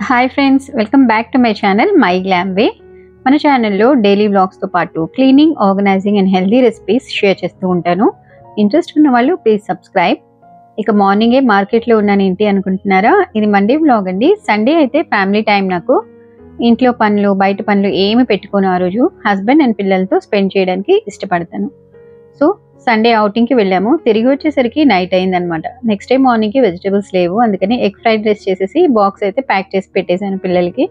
Hi friends, welcome back to my channel My Glam Way. మన ఛానల్లో daily వ్లాగ్స్తో పాటు cleaning, organising and healthy recipes share చేస్తూ ఉంటాను. ఇంట్రెస్ట్ ఉన్న వాళ్ళు ప్లీజ్ సబ్స్క్రైబ్. ఇక మార్నింగే మార్కెట్లో ఉన్నాను ఏంటి అనుకుంటున్నారా? ఇది మండే వ్లాగ్ అండి. సండే అయితే ఫ్యామిలీ టైం. నాకు ఇంట్లో పనులు, బయట పనులు ఏమి పెట్టుకోను. ఆ రోజు హస్బెండ్ అండ్ పిల్లలతో స్పెండ్ చేయడానికి ఇష్టపడతాను. సో సండే అవుటింగ్కి వెళ్ళాము. తిరిగి వచ్చేసరికి నైట్ అయిందనమాట. నెక్స్ట్ డే మార్నింగ్కి వెజిటేబుల్స్ లేవు, అందుకని ఎగ్ ఫ్రైడ్ రైస్ చేసేసి బాక్స్ అయితే ప్యాక్ చేసి పెట్టేశాను పిల్లలకి.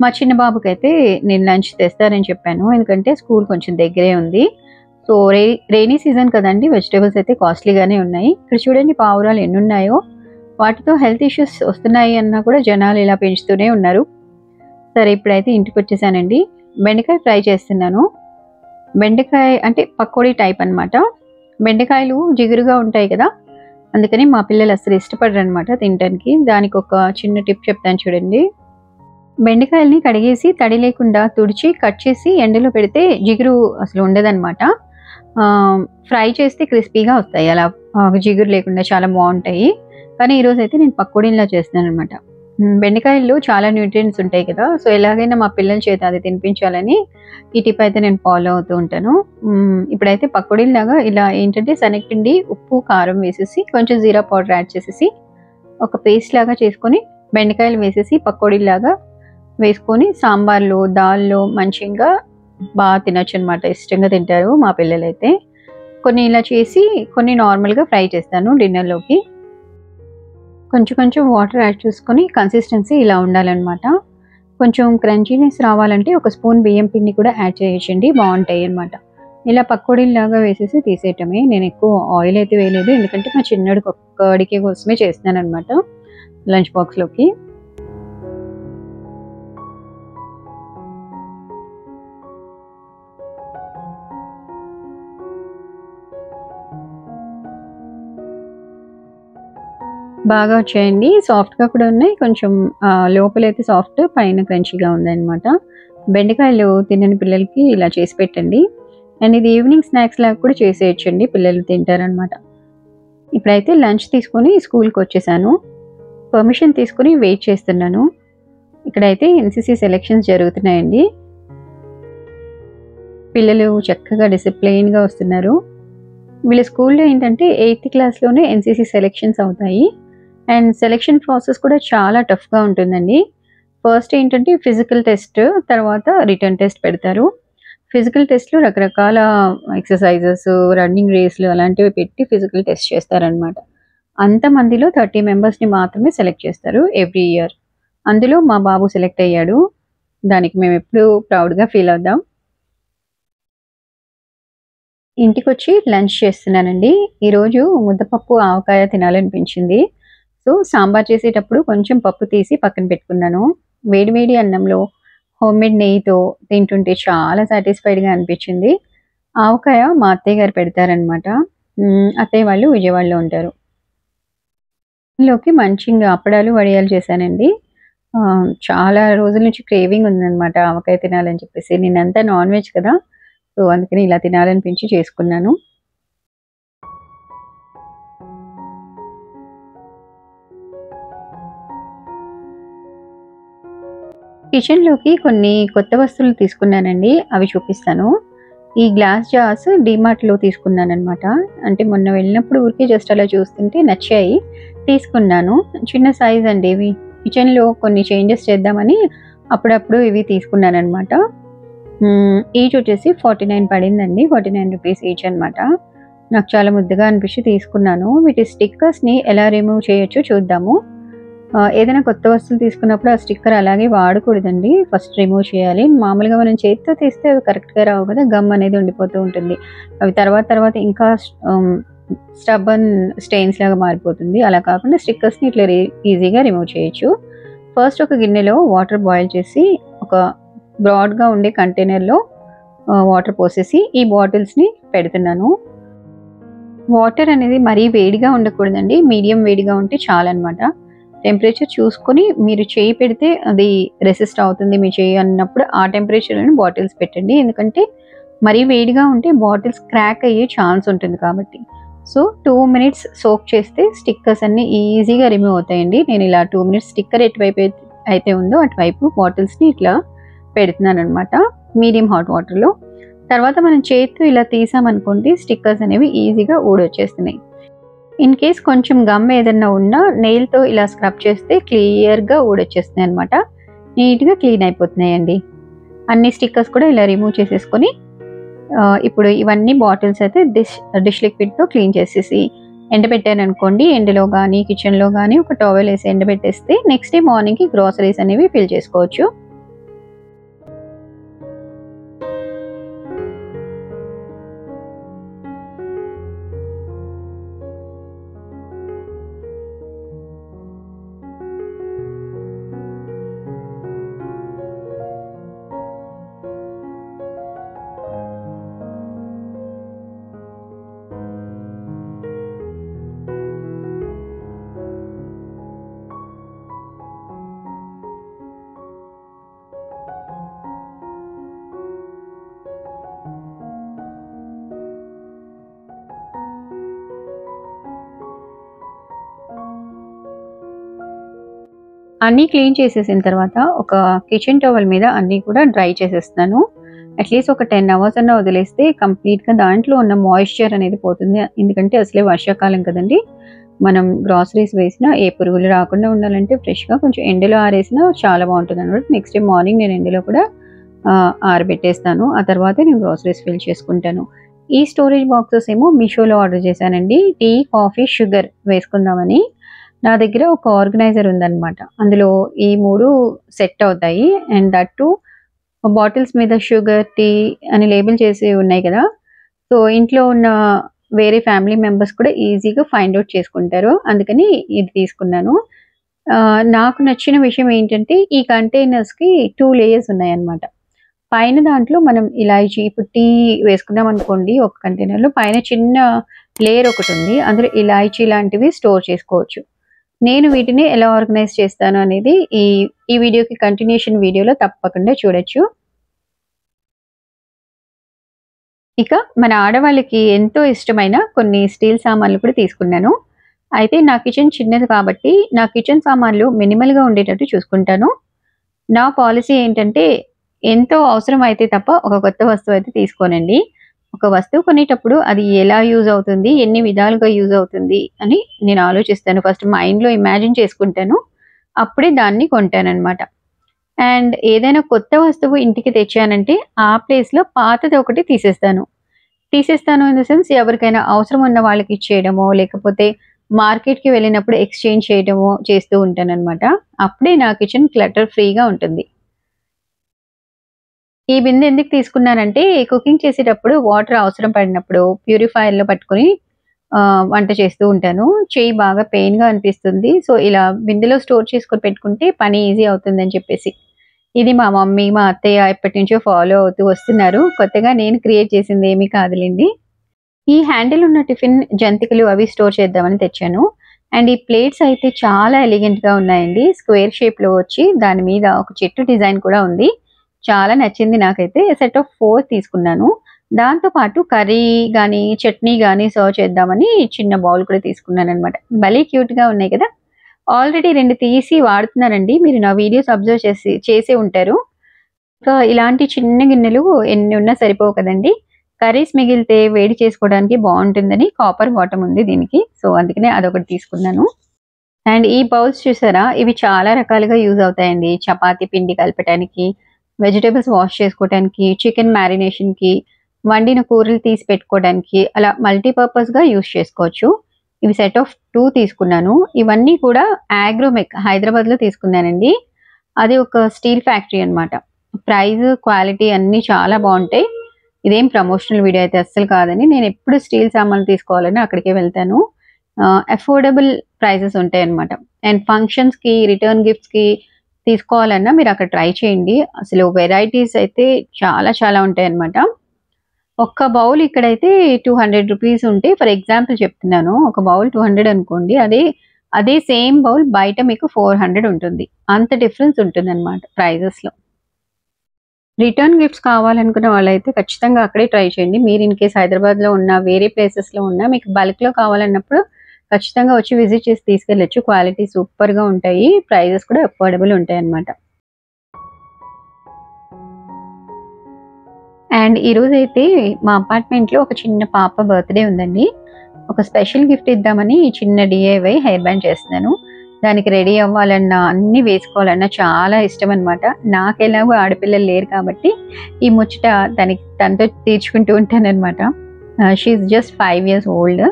మా చిన్న బాబుకి అయితే నేను లంచ్ తెస్తానని చెప్పాను, ఎందుకంటే స్కూల్ కొంచెం దగ్గరే ఉంది. సో రైనీ సీజన్ కదండి, వెజిటేబుల్స్ అయితే కాస్ట్లీగానే ఉన్నాయి. ఇక్కడ చూడండి పావురాలు ఎన్ని ఉన్నాయో. వాటితో హెల్త్ ఇష్యూస్ వస్తున్నాయి అన్నా కూడా జనాలు ఇలా పెంచుతూనే ఉన్నారు. సరే ఇప్పుడైతే ఇంటికి వచ్చేసానండి. బెండకాయ ఫ్రై చేస్తున్నాను. బెండకాయ అంటే పకోడీ టైప్ అనమాట. బెండకాయలు జిగురుగా ఉంటాయి కదా, అందుకని మా పిల్లలు అసలు ఇష్టపడరు అనమాట తినడానికి. దానికి ఒక చిన్న టిప్ చెప్తాను చూడండి. బెండకాయల్ని కడిగేసి తడి లేకుండా తుడిచి కట్ చేసి ఎండలో పెడితే జిగురు అసలు ఉండదన్నమాట. ఫ్రై చేస్తే క్రిస్పీగా వస్తాయి, అలా జిగురు లేకుండా చాలా బాగుంటాయి. కానీ ఈరోజు అయితే నేను పకోడీలా చేస్తున్నాను అనమాట. బెండకాయల్లో చాలా న్యూట్రియంట్స్ ఉంటాయి కదా, సో ఎలాగైనా మా పిల్లల చేత అది తినిపించాలని ఈ టిప్ అయితే నేను ఫాలో అవుతూ ఉంటాను. ఇప్పుడైతే పకోడీలాగా ఇలా ఏంటంటే శనగపిండి, ఉప్పు, కారం వేసేసి కొంచెం జీరా పౌడర్ యాడ్ చేసేసి ఒక పేస్ట్ లాగా చేసుకొని బెండకాయలు వేసేసి పకోడీలాగా వేసుకొని సాంబార్లో, దాల్లో మంచిగా బాగా తినొచ్చు అనమాట. ఇష్టంగా తింటారు మా పిల్లలైతే. కొన్ని ఇలా చేసి కొన్ని నార్మల్గా ఫ్రై చేస్తాను డిన్నర్లోకి. కొంచెం కొంచెం వాటర్ యాడ్ చేసుకొని కన్సిస్టెన్సీ ఇలా ఉండాలన్నమాట. కొంచెం క్రంచీనెస్ రావాలంటే ఒక స్పూన్ బియ్యం పిండి కూడా యాడ్ చేయొచ్చండి, బాగుంటాయి అన్నమాట. ఇలా పకోడీలాగా వేసేసి తీసేయటమే. నేను ఎక్కువ ఆయిల్ అయితే వేయలేదు, ఎందుకంటే మా చిన్నడికి ఒక్కడికి కోసమే చేస్తున్నాను అనమాట లంచ్ బాక్స్లోకి. బాగా వచ్చాయండి, సాఫ్ట్గా కూడా ఉన్నాయి. కొంచెం లోపలైతే సాఫ్ట్, పైన క్రంచీగా ఉందన్నమాట. బెండకాయలు తినని పిల్లలకి ఇలా చేసి పెట్టండి. అండ్ ఇది ఈవినింగ్ స్నాక్స్ లాగా కూడా చేసేయచ్చండి, పిల్లలు తింటారనమాట. ఇప్పుడైతే లంచ్ తీసుకొని స్కూల్కి వచ్చేసాను. పర్మిషన్ తీసుకుని వెయిట్ చేస్తున్నాను. ఇక్కడైతే ఎన్సీసీ సెలెక్షన్స్ జరుగుతున్నాయండి. పిల్లలు చక్కగా డిసిప్లైన్గా వస్తున్నారు. వీళ్ళ స్కూల్లో ఏంటంటే 8th క్లాస్లోనే ఎన్సీసీ సెలెక్షన్స్ అవుతాయి. అండ్ సెలెక్షన్ ప్రాసెస్ కూడా చాలా టఫ్గా ఉంటుందండి. ఫస్ట్ ఏంటంటే ఫిజికల్ టెస్ట్, తర్వాత రిటర్న్ టెస్ట్ పెడతారు. ఫిజికల్ టెస్ట్లో రకరకాల ఎక్సర్సైజెస్, రన్నింగ్ రేస్లు అలాంటివి పెట్టి ఫిజికల్ టెస్ట్ చేస్తారనమాట. అంతమందిలో 30 మెంబర్స్ని మాత్రమే సెలెక్ట్ చేస్తారు ఎవ్రీ ఇయర్. అందులో మా బాబు సెలెక్ట్ అయ్యాడు. దానికి మేము ఎప్పుడూ ప్రౌడ్గా ఫీల్ అవుదాం. ఇంటికి వచ్చి లంచ్ చేస్తున్నానండి. ఈరోజు ముద్దపప్పు, ఆవకాయ తినాలనిపించింది. సో సాంబార్ చేసేటప్పుడు కొంచెం పప్పు తీసి పక్కన పెట్టుకున్నాను. వేడివేడి అన్నంలో హోమ్మేడ్ నెయ్యితో తింటుంటే చాలా సాటిస్ఫైడ్గా అనిపించింది. ఆవకాయ మా అత్తయ్య గారు పెడతారనమాట. అత్తయ్య వాళ్ళు విజయవాడలో ఉంటారు. ఇందులోకి మంచిగా అప్పడాలు, వడియాలు చేశానండి. చాలా రోజుల నుంచి క్రేవింగ్ ఉందన్నమాట ఆవకాయ తినాలని చెప్పేసి. నేనంతా నాన్ వెజ్ కదా, సో అందుకని ఇలా తినాలనిపించి చేసుకున్నాను. కిచెన్లోకి కొన్ని కొత్త వస్తువులు తీసుకున్నానండి, అవి చూపిస్తాను. ఈ గ్లాస్ జార్స్ డీమార్ట్లో తీసుకున్నాను అనమాట. అంటే మొన్న వెళ్ళినప్పుడు ఊరికే జస్ట్ అలా చూస్తుంటే నచ్చాయి, తీసుకున్నాను. చిన్న సైజ్ అండి ఇవి. కిచెన్లో కొన్ని చేంజెస్ చేద్దామని అప్పుడప్పుడు ఇవి తీసుకున్నాను అనమాట. ఈచ్ వచ్చేసి 49 పడిందండి, 49 రూపీస్ ఈచ్ అనమాట. నాకు చాలా ముద్దుగా అనిపించి తీసుకున్నాను. వీటి స్టిక్కర్స్ని ఎలా రిమూవ్ చేయొచ్చో చూద్దాము. ఏదైనా కొత్త వస్తువులు తీసుకున్నప్పుడు ఆ స్టిక్కర్ అలాగే వాడకూడదండి, ఫస్ట్ రిమూవ్ చేయాలి. మామూలుగా మనం చేతితో తీస్తే అవి కరెక్ట్గా రావు కదా, గమ్ అనేది ఉండిపోతూ ఉంటుంది. అవి తర్వాత ఇంకా స్టబ్బన్ స్టెయిన్స్ లాగా మారిపోతుంది. అలా కాకుండా స్టిక్కర్స్ని ఇట్లా ఈజీగా రిమూవ్ చేయొచ్చు. ఫస్ట్ ఒక గిన్నెలో వాటర్ బాయిల్ చేసి ఒక బ్రాడ్గా ఉండే కంటైనర్లో వాటర్ పోసేసి ఈ బాటిల్స్ని పెడుతున్నాను. వాటర్ అనేది మరీ వేడిగా ఉండకూడదండి, మీడియం వేడిగా ఉంటే చాలన్నమాట. టెంపరేచర్ చూసుకొని మీరు చేయి పెడితే అది రెసిస్ట్ అవుతుంది మీ చేయి అన్నప్పుడు ఆ టెంపరేచర్లోనే బాటిల్స్ పెట్టండి, ఎందుకంటే మరీ వేడిగా ఉంటే బాటిల్స్ క్రాక్ అయ్యే ఛాన్స్ ఉంటుంది కాబట్టి. సో 2 minutes సోక్ చేస్తే స్టిక్కర్స్ అన్నీ ఈజీగా రిమూవ్ అవుతాయండి. నేను ఇలా 2 minutes స్టిక్కర్ ఎటువైపు అయితే ఉందో అటువైపు బాటిల్స్ని ఇట్లా పెడుతున్నాను అనమాట మీడియం హాట్ వాటర్లో. తర్వాత మనం చేతితో ఇలా తీసామనుకోండి స్టిక్కర్స్ అనేవి ఈజీగా ఊడొచ్చేస్తున్నాయి. ఇన్ కేస్ కొంచెం గమ్ ఏదన్నా ఉన్నా నెయిల్తో ఇలా స్క్రబ్ చేస్తే క్లియర్గా ఊడొచ్చేస్తున్నాయి అనమాట. నీట్గా క్లీన్ అయిపోతున్నాయండి. అన్ని స్టిక్కర్స్ కూడా ఇలా రిమూవ్ చేసేసుకొని ఇప్పుడు ఇవన్నీ బాటిల్స్ అయితే డిష్ లిక్విడ్తో క్లీన్ చేసేసి ఎండబెట్టాను అనుకోండి. ఎండలో కానీ కిచెన్లో కానీ ఒక టవల్ వేసి ఎండబెట్టేస్తే నెక్స్ట్ డే మార్నింగ్కి గ్రాసరీస్ అనేవి ఫిల్ చేసుకోవచ్చు. అన్నీ క్లీన్ చేసేసిన తర్వాత ఒక కిచెన్ టవల్ మీద అన్నీ కూడా డ్రై చేసేస్తున్నాను. అట్లీస్ట్ ఒక 10 అవర్స్ అన్నా వదిలేస్తే కంప్లీట్గా దాంట్లో ఉన్న మాయిశ్చర్ అనేది పోతుంది. ఎందుకంటే అసలే వర్షాకాలం కదండి. మనం గ్రాసరీస్ వేసినా ఏ పురుగులు రాకుండా ఉండాలంటే ఫ్రెష్గా కొంచెం ఎండలో ఆరేసినా చాలా బాగుంటుంది అనమాట. నెక్స్ట్ డే మార్నింగ్ నేను ఎండలో కూడా ఆరబెట్టేస్తాను. ఆ తర్వాతే నేను గ్రాసరీస్ ఫిల్ చేసుకుంటాను. ఈ స్టోరేజ్ బాక్సెస్ ఏమో మీషోలో ఆర్డర్ చేశానండి. టీ, కాఫీ, షుగర్ వేసుకుందామని. నా దగ్గర ఒక ఆర్గనైజర్ ఉందన్నమాట. అందులో ఈ 3 సెట్ అవుతాయి. అండ్ దట్ టు బాటిల్స్ మీద షుగర్, టీ అని లేబుల్ చేసి ఉన్నాయి కదా. సో ఇంట్లో ఉన్న వేరే ఫ్యామిలీ మెంబర్స్ కూడా ఈజీగా ఫైండ్ అవుట్ చేసుకుంటారు. అందుకని ఇది తీసుకున్నాను. నాకు నచ్చిన విషయం ఏంటంటే ఈ కంటైనర్స్కి 2 లేయర్స్ ఉన్నాయన్నమాట. పైన దాంట్లో మనం ఇలాచీ, ఇప్పుడు టీ వేసుకున్నాం అనుకోండి ఒక కంటైనర్లో, పైన చిన్న లేయర్ ఒకటి ఉంది. అందులో ఇలాచీ లాంటివి స్టోర్ చేసుకోవచ్చు. నేను వీటిని ఎలా ఆర్గనైజ్ చేస్తాను అనేది ఈ వీడియోకి కంటిన్యూషన్ వీడియోలో తప్పకుండా చూడొచ్చు. ఇక మన ఆడవాళ్ళకి ఎంతో ఇష్టమైన కొన్ని స్టీల్ సామాన్లు కూడా తీసుకున్నాను. అయితే నా కిచెన్ చిన్నది కాబట్టి నా కిచెన్ సామాన్లు మినిమల్గా ఉండేటట్టు చూసుకుంటాను. నా పాలసీ ఏంటంటే ఎంతో అవసరం అయితే తప్ప ఒక కొత్త వస్తువు అయితే తీసుకోనండి. ఒక వస్తువు కొనేటప్పుడు అది ఎలా యూజ్ అవుతుంది, ఎన్ని విధాలుగా యూజ్ అవుతుంది అని నేను ఆలోచిస్తాను. ఫస్ట్ మైండ్లో ఇమాజిన్ చేసుకుంటాను. అప్పుడే దాన్ని కొంటానన్నమాట. అండ్ ఏదైనా కొత్త వస్తువు ఇంటికి తెచ్చానంటే ఆ ప్లేస్లో పాతది ఒకటి తీసేస్తాను ఇన్ ద సెన్స్ ఎవరికైనా అవసరం ఉన్న వాళ్ళకి ఇచ్చేయడమో, లేకపోతే మార్కెట్కి వెళ్ళినప్పుడు ఎక్స్చేంజ్ చేయడమో చేస్తూ ఉంటానన్నమాట. అప్పుడే నా కిచెన్ క్లటర్ ఫ్రీగా ఉంటుంది. ఈ బిందె ఎందుకు తీసుకున్నానంటే కుకింగ్ చేసేటప్పుడు వాటర్ అవసరం పడినప్పుడు ప్యూరిఫైయర్లో పట్టుకొని వంట చేస్తూ ఉంటాను. చెయ్యి బాగా పెయిన్గా అనిపిస్తుంది. సో ఇలా బిందెలో స్టోర్ చేసుకొని పెట్టుకుంటే పని ఈజీ అవుతుందని చెప్పేసి. ఇది మా మమ్మీ, మా అత్తయ్య ఎప్పటి నుంచో ఫాలో అవుతూ వస్తున్నారు. కొత్తగా నేను క్రియేట్ చేసింది ఏమీ కాదులేండి. ఈ హ్యాండిల్ ఉన్న టిఫిన్ జంతికలు అవి స్టోర్ చేద్దామని తెచ్చాను. అండ్ ఈ ప్లేట్స్ అయితే చాలా ఎలిగెంట్గా ఉన్నాయండి. స్క్వేర్ షేప్లో వచ్చి దాని మీద ఒక చెట్టు డిజైన్ కూడా ఉంది. చాలా నచ్చింది నాకైతే. సెట్ ఆఫ్ 4 తీసుకున్నాను. దాంతోపాటు కర్రీ కానీ చట్నీ కానీ సర్వ్ చేద్దామని చిన్న బౌల్ కూడా తీసుకున్నాను అనమాట. భలే క్యూట్గా ఉన్నాయి కదా. ఆల్రెడీ 2 తీసి వాడుతున్నానండి. మీరు నా వీడియోస్ అబ్జర్వ్ చేసే ఉంటారు. ఇంకా ఇలాంటి చిన్న గిన్నెలు ఎన్ని ఉన్నా సరిపోవు కదండి. కర్రీస్ మిగిలితే వేడి చేసుకోవడానికి బాగుంటుందని కాపర్ బాటమ్ ఉంది దీనికి. సో అందుకనే అదొకటి తీసుకున్నాను. అండ్ ఈ బౌల్స్ చూసారా, ఇవి చాలా రకాలుగా యూజ్ అవుతాయండి. చపాతీ పిండి కలపటానికి, వెజిటేబుల్స్ వాష్ చేసుకోవడానికి, చికెన్ మ్యారినేషన్కి, వండిన కూరలు తీసి పెట్టుకోవడానికి, అలా మల్టీపర్పస్గా యూజ్ చేసుకోవచ్చు. ఇవి సెట్ ఆఫ్ 2 తీసుకున్నాను. ఇవన్నీ కూడా ఆగ్రోమెక్ హైదరాబాద్లో తీసుకున్నానండి. అది ఒక స్టీల్ ఫ్యాక్టరీ అనమాట. ప్రైస్, క్వాలిటీ అన్నీ చాలా బాగుంటాయి. ఇదేం ప్రమోషనల్ వీడియో అయితే అస్సలు కాదని. నేను ఎప్పుడు స్టీల్ సామాన్లు తీసుకోవాలని అక్కడికే వెళ్తాను. అఫోర్డబుల్ ప్రైసెస్ ఉంటాయి అనమాట. అండ్ ఫంక్షన్స్కి, రిటర్న్ గిఫ్ట్స్కి తీసుకోవాలన్నా మీరు అక్కడ ట్రై చేయండి. అసలు వెరైటీస్ అయితే చాలా చాలా ఉంటాయి అనమాట. ఒక్క బౌల్ ఇక్కడైతే 200 రూపీస్ ఉంటే, ఫర్ ఎగ్జాంపుల్ చెప్తున్నాను, ఒక బౌల్ 200 అనుకోండి. అదే సేమ్ బౌల్ బయట మీకు 400 ఉంటుంది. అంత డిఫరెన్స్ ఉంటుంది అనమాట ప్రైజెస్లో. రిటర్న్ గిఫ్ట్స్ కావాలనుకున్న వాళ్ళైతే ఖచ్చితంగా అక్కడే ట్రై చేయండి. మీరు ఇన్ కేస్ హైదరాబాద్లో ఉన్న, వేరే ప్లేసెస్లో ఉన్న, మీకు బల్క్లో కావాలన్నప్పుడు ఖచ్చితంగా వచ్చి విజిట్ చేసి తీసుకెళ్ళొచ్చు. క్వాలిటీ సూపర్‌గా ఉంటాయి. ప్రైజెస్ కూడా అఫోర్డబుల్ ఉంటాయన్నమాట. అండ్ ఈరోజైతే మా అపార్ట్మెంట్‌లో ఒక చిన్న పాప బర్త్‌డే ఉందండి. ఒక స్పెషల్ గిఫ్ట్ ఇద్దామని చిన్న DIY హెయిర్ బ్యాండ్ చేస్తున్నాను. దానికి రెడీ అవ్వాలన్నా, అన్నీ వేసుకోవాలన్నా చాలా ఇష్టం అనమాట. నాకెలాగో ఆడపిల్లలు లేరు కాబట్టి ఈ ముచ్చట తనతో తీర్చుకుంటూ ఉంటాననమాట. She is just 5 years old.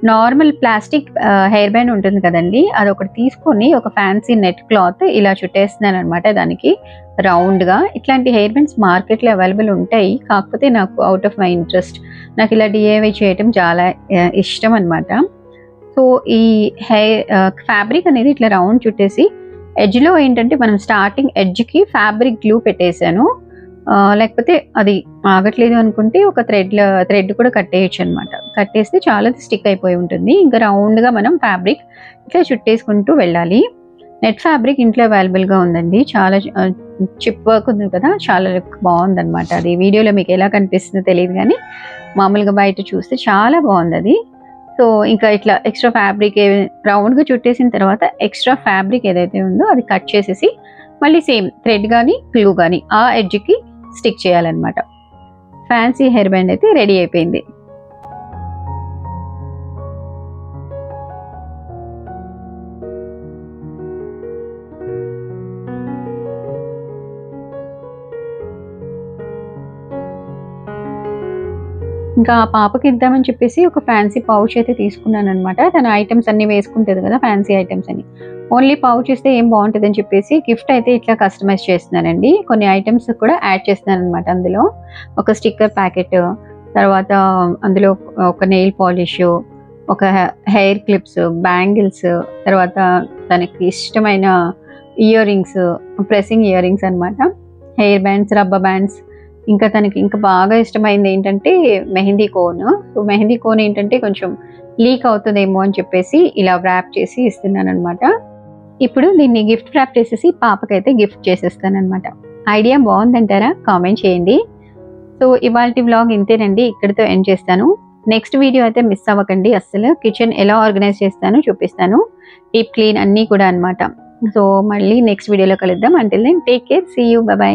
Normal plastic hair band ఉంటుంది కదండీ! అదొకటి తీసుకొని ఒక ఫ్యాన్సీ నెట్ క్లాత్ ఇలా చుట్టేస్తున్నాననమాట దానికి రౌండ్‌గా. ఇట్లాంటి హెయిర్ బ్యాండ్స్ మార్కెట్‌లో అవైలబుల్ ఉంటాయి. కాకపోతే నాకు ఔట్ ఆఫ్ మై ఇంట్రెస్ట్. నాకు ఇలా DIY చేయటం చాలా ఇష్టం అనమాట. సో, ఈ ఫ్యాబ్రిక్ అనేది ఇట్లా రౌండ్ చుట్టేసి ఎడ్జ్‌లో ఏంటంటే మనం స్టార్టింగ్ ఎడ్జ్‌కి ఫ్యాబ్రిక్ గ్లూ పెట్టేసాను. లేకపోతే అది ఆగట్లేదు అనుకుంటే ఒక థ్రెడ్ కూడా కట్టేయొచ్చు అనమాట. కట్టేస్తే చాలా స్టిక్ అయిపోయి ఉంటుంది. ఇంకా రౌండ్‌గా మనం ఫ్యాబ్రిక్ ఇట్లా చుట్టేసుకుంటూ వెళ్ళాలి. నెట్ ఫ్యాబ్రిక్ ఇంట్లో అవైలబుల్‌గా ఉందండి. చాలా చిప్ వర్క్ ఉంది కదా! చాలా బాగుందనమాట. అది వీడియోలో మీకు ఎలా కనిపిస్తుందో తెలియదు కానీ మామూలుగా బయట చూస్తే చాలా బాగుందది. సో, ఇంకా ఇట్లా ఎక్స్ట్రా ఫ్యాబ్రిక్ రౌండ్‌గా చుట్టేసిన తర్వాత ఎక్స్ట్రా ఫ్యాబ్రిక్ ఏదైతే ఉందో అది కట్ చేసేసి మళ్ళీ సేమ్ థ్రెడ్ కానీ గ్లూ కానీ ఆ ఎడ్జ్‌కి స్టిక్ చేయాలన్నమాట. ఫ్యాన్సీ హెయిర్ బ్యాండ్ అయితే రెడీ అయిపోయింది. ఇంకా ఆ పాపకి ఇద్దామని చెప్పేసి ఒక ఫ్యాన్సీ పౌచ్ అయితే తీసుకున్నాననమాట. తన ఐటెమ్స్ అన్నీ వేసుకుంటది కదా! ఫ్యాన్సీ ఐటెమ్స్ అని. ఓన్లీ పౌచ్ ఇస్తే ఏం బాగుంటుందని చెప్పేసి గిఫ్ట్ అయితే ఇట్లా కస్టమైజ్ చేస్తున్నానండి. కొన్ని ఐటెమ్స్ కూడా యాడ్ చేస్తున్నాననమాట అందులో. ఒక స్టిక్కర్ ప్యాకెట్, తర్వాత అందులో ఒక నెయిల్ పాలిష్, ఒక హెయిర్ క్లిప్స్, బ్యాంగిల్స్, తర్వాత తనకి ఇష్టమైన ear rings, pressing ear rings అనమాట. హెయిర్ బ్యాండ్స్, రబ్బర్ బ్యాండ్స్, ఇంకా తనకి ఇంకా బాగా ఇష్టమైంది ఏంటంటే mehndi cone. So, mehndi cone ఏంటంటే కొంచెం లీక్ అవుతుందేమో అని చెప్పేసి ఇలా వ్రాప్ చేసి ఇస్తున్నాననమాట. ఇప్పుడు దీన్ని గిఫ్ట్ వ్రాప్ చేసేసి పాపకైతే గిఫ్ట్ చేసేస్తాననమాట. ఐడియా బాగుందంటారా? కామెంట్ చేయండి. సో, ఇవాల్టి వ్లాగ్ ఇంతేనండి. ఇక్కడితో ఎండ్ చేస్తాను. నెక్స్ట్ వీడియో అయితే మిస్ అవ్వకండి అస్సలు. కిచెన్ ఎలా ఆర్గనైజ్ చేస్తానో చూపిస్తాను. డీప్ క్లీన్ అన్నీ కూడా అనమాట. సో, మళ్ళీ నెక్స్ట్ వీడియోలో కలుద్దాం. Until then take care. See you. Bye by.